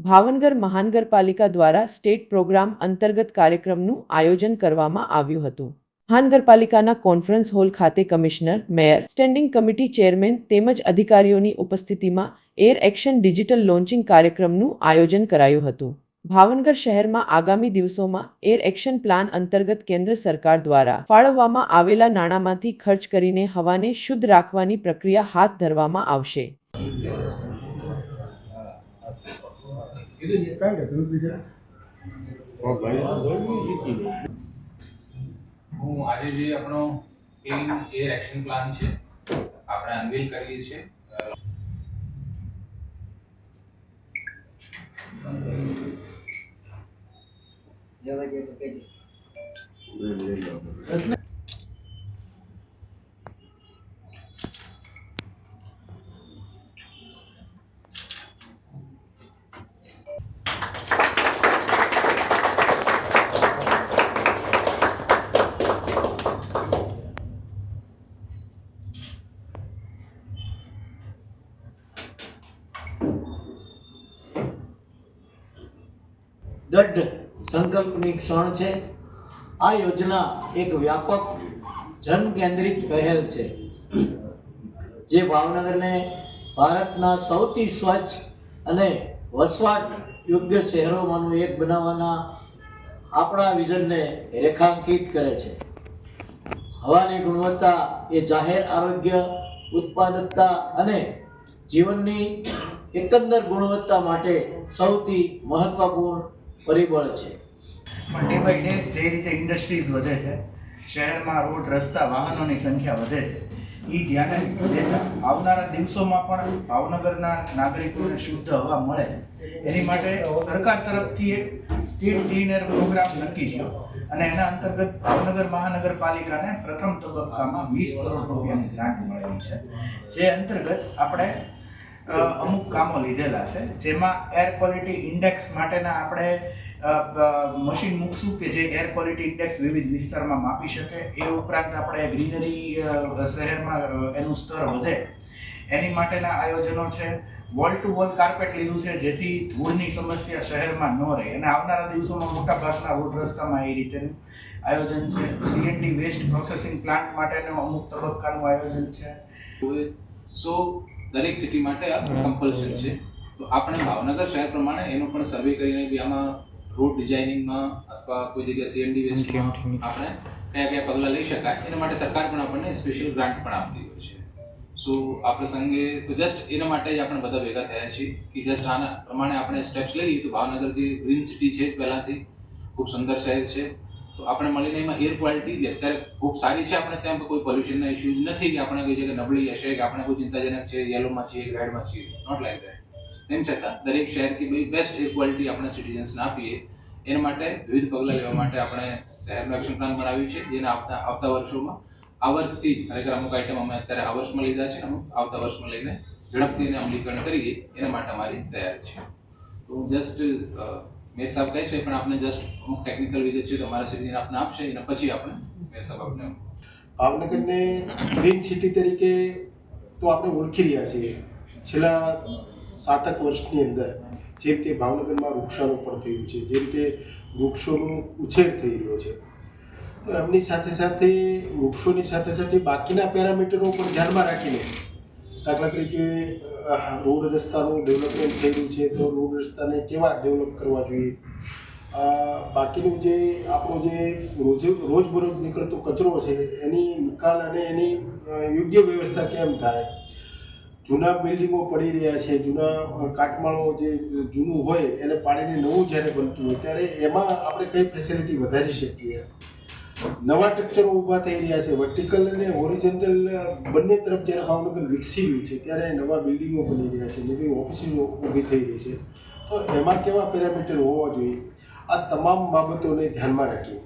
ભાવનગર મહાનગરપાલિકા દ્વારા state programme અંતર્ગત કાર્યક્રમનું આયોજન કરવામાં આવ્યું હતું। મહાનગરપાલિકાના કોન્ફરન્સ હોલ ખાતે commissioner, mayor, standing committee chairman તેમજ અધિકારીઓની ઉપસ્થિતિમાં એર એક્શન ડિજિટલ લોન્ચિંગ કાર્યક્રમનું આયોજન કરાયું હતું। ભાવનગર શહેરમાં આગામી દિવસોમાં એર એક્શન પ્લાન અંતર્ગત કેન્દ્ર સરકાર દ્વારા ફાળવવામાં આવેલા નાણાંમાંથી ખર્ચ કરીને હવાને શુદ્ધ રાખવાની પ્રક્રિયા હાથ ધરવામાં આવશે। આજે જે આપણો ક્લીન એર એક્શન પ્લાન છે આપણે અનવીલ કરીએ છીએ। दृढ़ संकल्पनी क्षण है। आ योजना एक व्यापक जन केंद्रित पहल है जे भावनगर ने भारतना सौथी स्वच्छ अने वसवाट योग्य शहरोमांनु एक बनाववाना आपणा विजन ने रेखांकित करे छे। हवानी गुणवत्ता ए जाहेर आरोग्य, उत्पादकता अने जीवननी एकंदर गुणवत्ता माटे सौथी महत्वपूर्ण परिबळ छे। डे बाय डे जे रीते इंडस्ट्रीज वधे छे, शहेरमां रोड रस्ता वाहनोनी संख्या वधे छे, ई ध्याने लेता आवनारा दिवसोमां पण भावनगરના નાગરિકોને શુદ્ધ હવા મળે એની માટે સરકાર તરફથી એક સ્ટેટ ક્લીન એર પ્રોગ્રામ નક્કી થયો અને એના અંતર્ગત ભાવનગર મહાનગરપાલિકાને પ્રથમ તબક્કામાં 20 કરોડ રૂપિયાની ગ્રાન્ટ મળેલી છે। જે અંતર્ગત આપણે અમુક કામો લીધેલા છે, જેમાં એર ક્વોલિટી ઇન્ડેક્સ માટેના આપણે મશીન મૂકશું કે જે એર ક્વોલિટી ઇન્ડેક્સ વિવિધ વિસ્તારમાં માપી શકે। એ ઉપરાંત આપણે ગ્રીનરી શહેરમાં એનું સ્તર વધે એની માટેના આયોજનો છે। વોલ ટુ વોલ કાર્પેટ લીધું છે જેથી ધૂળની સમસ્યા શહેરમાં ન રહે અને આવનારા દિવસોમાં મોટા ભાગના રોડ રસ્તામાં એ રીતેનું આયોજન છે। સીએનડી વેસ્ટ પ્રોસેસિંગ પ્લાન્ટ માટેનું અમુક તબક્કાનું આયોજન છે। સો દરેક સિટી માટે આ કમ્પલ્શન છે। તો આપણે ભાવનગર શહેર પ્રમાણે એનો પણ સર્વે કરીને બી આમાં રોડ ડિઝાઇનિંગમાં અથવા કોઈ જગ્યાએ સીએનડી વેસ્ટમાં આપણે કયા કયા પગલાં લઈ શકાય એના માટે સરકાર પણ આપણને સ્પેશિયલ ગ્રાન્ટ પણ આપતી હોય છે। સો આ પ્રસંગે તો જસ્ટ એના માટે જ આપણે બધા ભેગા થયા છીએ કે જસ્ટ આના પ્રમાણે આપણે સ્ટેપ્સ લઈએ તો ભાવનગર જે ગ્રીન સિટી છે પહેલાંથી ખૂબ સુંદર શહેર છે। તો આપણે મળીને એમાં એર ક્વોલિટી જે અત્યારે ખૂબ સારી છે, આપણે ત્યાં કોઈ પોલ્યુશનના ઇશ્યુઝ નથી કે આપણે કોઈ જગ્યાએ નબળી હશે કે આપણે કોઈ ચિંતાજનક છે, યેલોમાં છીએ, રેડમાં છીએ, નોટ લાઈક દેટ। તેમ છતાં દરેક શહેર કે ભાઈ બેસ્ટ એર ક્વોલિટી આપણે સિટીઝન્સને આપીએ એના માટે વિવિધ પગલાં લેવા માટે આપણે શહેરનું એક્શન પ્લાન બનાવ્યું છે, જેને આવતા વર્ષોમાં આ વર્ષથી જ ખરેખર અમુક આઈટમ અમે અત્યારે આ વર્ષમાં લીધા છે, અમુક આવતા વર્ષમાં લઈને ઝડપથી એને અમલીકરણ કરીએ એના માટે અમારી તૈયારી છે। તો જસ્ટ મેયર સાહેબ કહે છે પણ આપણે જસ્ટ અમુક ટેકનિકલ વિગત છે તો અમારા સિટીને આપણે આપશે એના પછી આપણે મેયર સાહેબ આપણે ભાવનગરને ગ્રીન સિટી તરીકે તો આપણે ઓળખી રહ્યા છીએ। છેલ્લા 7 વર્ષની અંદર જે રીતે ભાવનગરમાં વૃક્ષારોપણ થયું છે, જે રીતે વૃક્ષોનો ઉછેર થઈ રહ્યો છે, તો એમની સાથે સાથે વૃક્ષોની સાથે સાથે બાકીના પેરામીટરો પણ ધ્યાનમાં રાખીને દાખલા તરીકે રોડ રસ્તાનું ડેવલપમેન્ટ થઈ રહ્યું છે તો રોડ રસ્તાને કેવા ડેવલપ કરવા જોઈએ, બાકીનું જે આપણો જે રોજબરોજ નીકળતો કચરો છે એની નિકાલ અને એની યોગ્ય વ્યવસ્થા કેમ થાય। જૂના બિલ્ડિંગો પડી રહ્યા છે, જૂના કાટમાળો જે જૂનું હોય એને પાડીને નવું જ્યારે બનતું હોય ત્યારે એમાં આપણે કઈ ફેસિલિટી વધારી શકીએ। નવા સ્ટ્રક્ચરો ઊભા થઈ રહ્યા છે, વર્ટિકલ અને હોરિઝોન્ટલ બંને તરફ જ્યારે ભાવનગર વિકસી રહ્યું છે ત્યારે નવા બિલ્ડિંગો બની રહ્યા છે, નવી ઓફિસો ઊભી થઈ રહી છે, તો એમાં કેવા પેરામીટર હોવા જોઈએ, આ તમામ બાબતોને ધ્યાનમાં રાખી